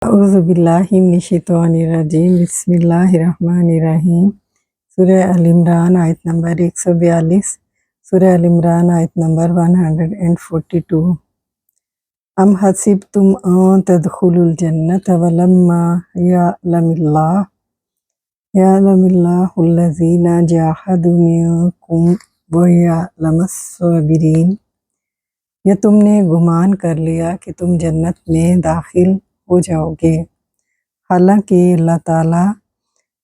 अऊज़ु बिल्लाहि मिनश्शैतानिर्रजीम बिस्मिल्लाहिर्रहमानिर्रहीम। सूरह अल इमरान आयत नंबर 142। सूरह अल इमरान आयत नंबर 142। अम हसिबतुम अन तदखुलुल जन्नत वलम्मा यअलमिल्लाहुल्लज़ीना जाहदू मिनकुम व यअलमस साबिरीन। या तुमने गुमान कर लिया कि तुम जन्नत में दाखिल हो जाओगे, हालांकि अल्लाह ताला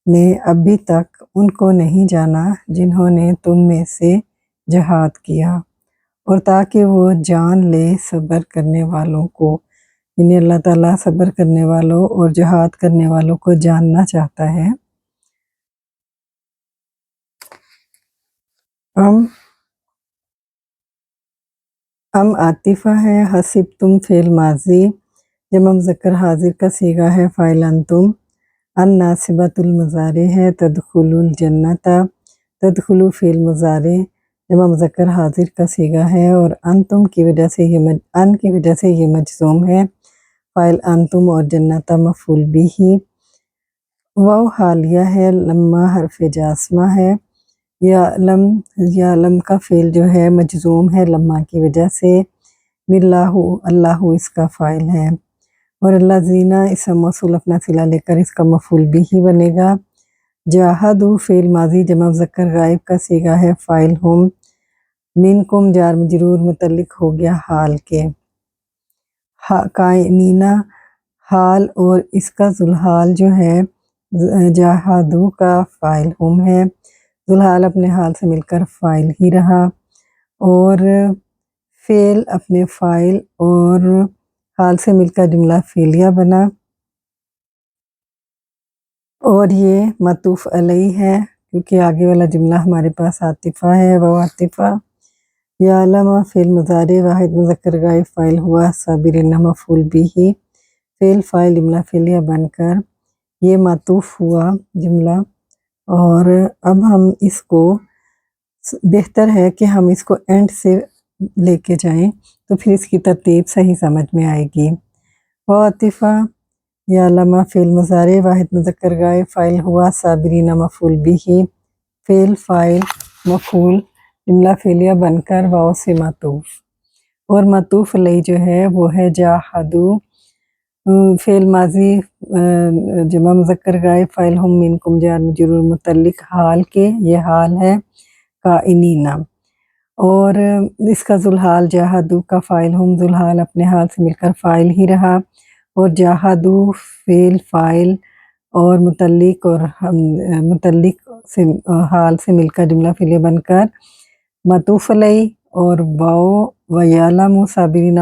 ने अभी तक उनको नहीं जाना जिन्होंने तुम में से जहाद किया, और ताकि वो जान ले सब्र करने वालों को। यानी अल्लाह ताला सब्र करने वालों और जहाद करने वालों को जानना चाहता है। हम आतिफा है, हसिब तुम फेल माजी, जब मुज़क्कर हाजिर का सीगा है फ़ाइल अंतुम। अन नासिबतुल मुज़ारे है, तदखुलुल जन्नता, तदखुलु फेल मुज़ारे जब मुज़क्कर हाजिर का सीगा है, और अंतुम की वजह से अन की वजह से ये मजज़ूम है। फ़ाइल अंतुम और जन्नता मफ़ूल बिही। वाव हालिया है, लम्मा हरफ जास्मा है। या लम का फ़ेल जो है मजज़ूम है लम्मा की वजह से। मिल्लाहु अल्लाहु इसका फ़ाइल है, और अल्लाज़ीना इसका मौसूल अपना सिला लेकर इसका मफ़ूल बिही बनेगा। जाहदू फ़ेल माजी जमा मुज़क्कर गायब का सीगा है फ़ाइल हुम। मिनकुम जार मजरूर मुतल्लिक हो गया हाल के। काइनीना हाल, और इसका ज़ुलहाल जो है जाहदू का फ़ाइल हुम है। ज़ुलहाल अपने हाल से मिलकर फ़ाइल ही रहा, और फ़ेल अपने फ़ाइल और हाल से मिलकर जुमला फ़ेलिया बना, और ये मतूफ़ अलैहि है क्योंकि आगे वाला जुमला हमारे पास आतिफ़ा है। वह आतिफ़ा यालमा फ़ेल मुज़ारे वाहिद मुज़क्कर गायब फ़ाइल हुआ, साबिरीन मफ़ूल बिही। फ़ेल फ़ाइल जुमला फ़ेलिया बनकर ये मतूफ़ हुआ जुमला। और अब हम इसको बेहतर है कि हम इसको एंड से लेके जाएं, तो फिर इसकी तरतीब सही समझ में आएगी। वातिफ़ा यालमा फ़ेल मुज़ारे वाहिद मुज़क्कर गायब फ़ाइल हुआ, साबिरीन मफ़ूल बिही। फ़ेल फ़ाइल मफ़ूल जुमला फ़ेलिया बनकर वाव से मतूफ़, और मतूफ़ अलैहि जो है वो है जाहदू। फ़ेल माजी जमा मुज़क्कर गायब फ़ाइल हुम मिनकुम जार मजरूर मुतल्लिक हाल के, ये हाल है काइनीना। और इसका ज़ुलहाल जाहदू का फ़ाइल हुम, ज़ुलहाल अपने हाल से मिलकर फ़ाइल ही रहा, और जाहदू फ़ेल फ़ाइल और मुतल्लिक और मुतल्लिक से हाल से मिलकर जुमला फ़ेलिया बनकर मतूफ़ अलैहि, और वाव व यालमु साबिरीन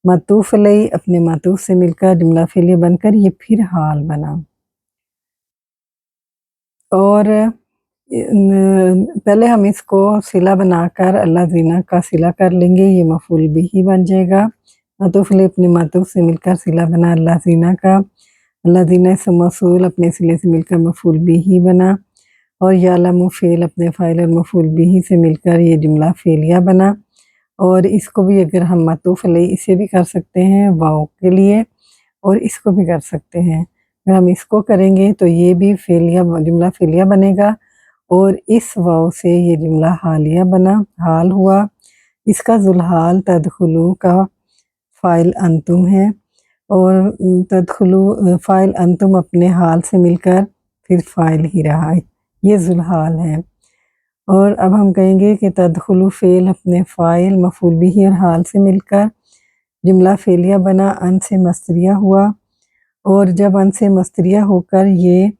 मतूफ़ अलैहि अपने मतूफ़ से मिलकर जुमला फ़ेलिया बनकर ये फिर हाल बना। और पहले हम इसको सिला बनाकर अल्लाज़ीना का सिला कर लेंगे, ये मफ़ूल बिही बन जाएगा। मतूफ़ अलैहि अपने मतूफ़ से मिलकर सिला बना अल्लाज़ीना का, अल्लाज़ीना इसम मौसूल अपने सिले से मिलकर मफ़ूल बिही बना, और यालमु फ़ेल अपने फ़ाइल और मफ़ूल बिही से मिलकर ये जुमला फ़ेलिया बना। और इसको भी अगर हम मतूफ़ अलैहि इसे भी कर सकते हैं वाव के लिए, और इसको भी कर सकते हैं। अगर हम इसको करेंगे तो ये भी फ़ेलिया जुमला फ़ेलिया बनेगा, और इस वाव से ये जुमला हालिया बना, हाल हुआ। इसका ज़ुलहाल तदखुलू का फ़ाइल अंतुम है, और तदखुलू फ़ाइल अंतुम अपने हाल से मिलकर फिर फ़ाइल ही रहा, ये ज़ुलहाल है। और अब हम कहेंगे कि तदखुलू फ़ेल अपने फ़ाइल मफ़ूल बिही और हाल से मिलकर जुमला फ़ेलिया बना, अन से मस्तरिया हुआ, और जब अन से मस्तरिया होकर ये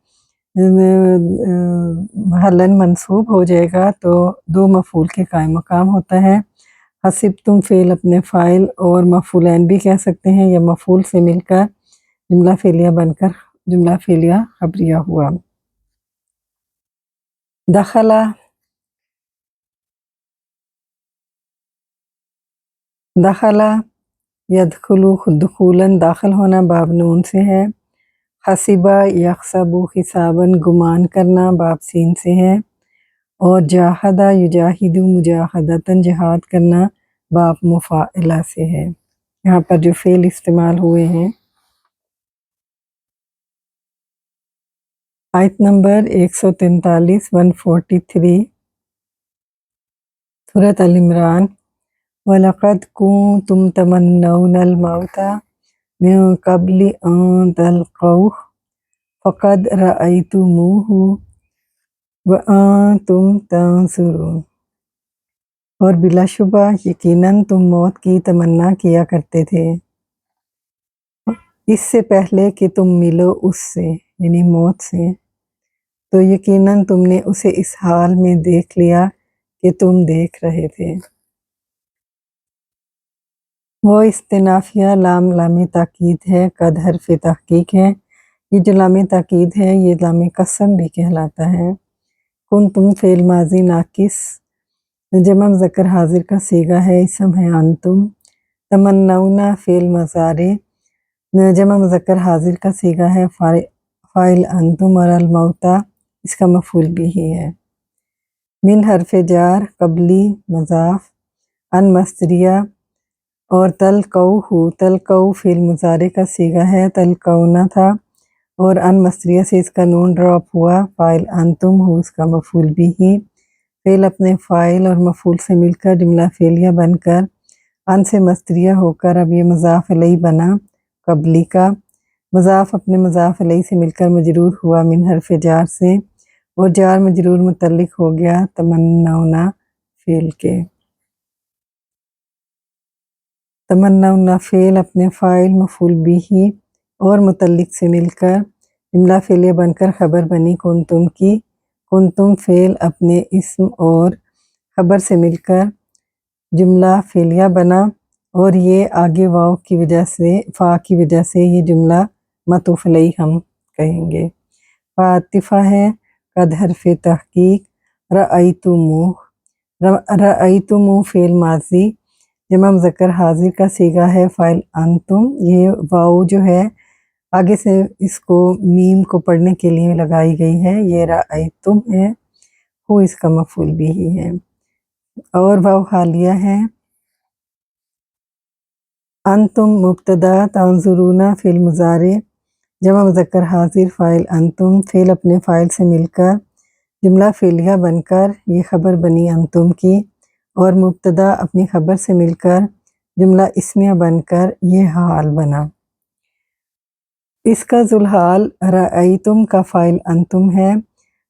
हलन मंसूब हो जाएगा तो दो मफ़ूल के कायम मकाम होता है। हसिब तुम फ़ेल अपने फ़ाइल और मफ़ूलैन भी कह सकते हैं, या मफ़ूल से मिलकर जुमला फ़ेलिया बनकर जुमला फ़ेलिया खबरिया हुआ। दखला दखला यदखुलु दुखूलन दाखिल होना बाब नून से है। हसिबा यहसबु हिसाबन गुमान करना बाब सीन से है, और जाहदा युजाहिदु मुजाहदतन जिहाद करना बाब मुफ़ाइला से है। यहाँ पर जो फ़ेल इस्तेमाल हुए हैं आयत नंबर 143 143 सूरत अल इमरान। वलक़द कुन्तुम तमन्नौनल मौता मिन क़ब्लि अन तल्क़ौह फ़क़द रअयतुमूहु व अंतुम तंज़ुरून। और बिलाशुबा यकीनन तुम मौत की तमन्ना किया करते थे इससे पहले कि तुम मिलो उससे, यानी मौत से, तो यकीनन तुमने उसे इस हाल में देख लिया कि तुम देख रहे थे। वो इस्तिनाफिया लाम लाम ताकीद है, कद हर्फ तहकीक है। ये जो लाम ताकीद है ये लाम कसम भी कहलाता है। कुन्तुम फ़ेल माजी नाकिस जमा मुज़क्कर हाजिर का सीगा है, इसम है अंतुम। तमन्नौना फ़ेल मज़ारे जमा मुज़क्कर हाजिर का सीगा है, फ़ाइल अंतुम। और अल मौता इसका मफ़ूल भी ही है। मिन हर्फ जार कबली मज़ाफ, अन मस्तरिया और तलकऊ फ़िल मुज़ारे का सीगा है, तलकऊना था। और अन मस्तरिया से इसका नून ड्रॉप हुआ, फ़ाइल अंतुम हो उसका मफ़ूल भी ही। फ़ेल अपने फ़ाइल और मफ़ूल से मिलकर जुमला फ़ेलिया बनकर अन से मस्तरिया होकर अब ये मज़ाफ़ अलैहि बना कबली का। मज़ाफ़ अपने मज़ाफ़ अलैहि से मिलकर मजरूर हुआ मिन हर्फ जार से, और जार मजरूर मुतल्लिक हो गया तमन्नौना फ़ेल के। तमन्नौना फ़ेल अपने फ़ाइल मफ़ूल बिही और मुतल्लिक से मिलकर जुमला फ़ेलिया बनकर ख़बर बनी कुन्तुम की। कुन्तुम फ़ेल अपने इस्म और ख़बर से मिलकर जुमला फ़ेलिया बना, और ये आगे वाव की वजह से, फ़ा की वजह से ये जुमला मतूफ़ अलैहि हम कहेंगे। फ़ातिफ़ा है, कद हर्फ़ तहक़ीक़, रअयतुमूह फ़ेल माज़ी जमा मुज़क्कर हाजिर का सीगा है, फ़ाइल अंतुम। ये वाव जो है आगे से इसको मीम को पढ़ने के लिए लगाई गई है, ये रअयतुम है, वो इसका मफ़ूल भी ही है। और वाव हालिया है। अंतुम मुब्तदा, तंज़ुरूना फ़िल मुज़ारे जमा मुज़क्कर हाजिर, फ़ाइल अंतुम। फ़ेल अपने फ़ाइल से मिलकर जुमला फ़ेलिया बनकर ये ख़बर बनी अंतुम की, और मुब्तदा अपनी ख़बर से मिलकर जुमला इस्मिया बनकर ये हाल बना। इसका ज़ुलहाल रअयतुम का फ़ाइल अंतुम है,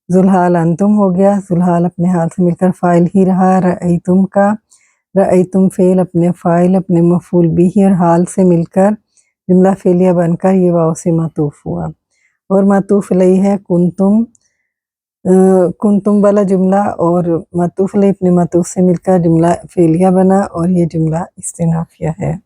ज़ुलहाल अंतुम हो गया। ज़ुलहाल अपने हाल से मिलकर फ़ाइल ही रहा रअयतुम का। रअयतुम फ़ेल अपने फ़ाइल अपने मफ़ूल बिही और हाल से मिलकर जुमला फ़ेलिया बनकर ये वाव से मातूफ़ हुआ, और मातूफ़ अलैहि है कुन्तुम वाला जुमला, और मातूफ़ अलैहि अपने मातूफ़ से मिलकर जुमला फ़ेलिया बना, और ये जुमला इस्तिनाफिया है।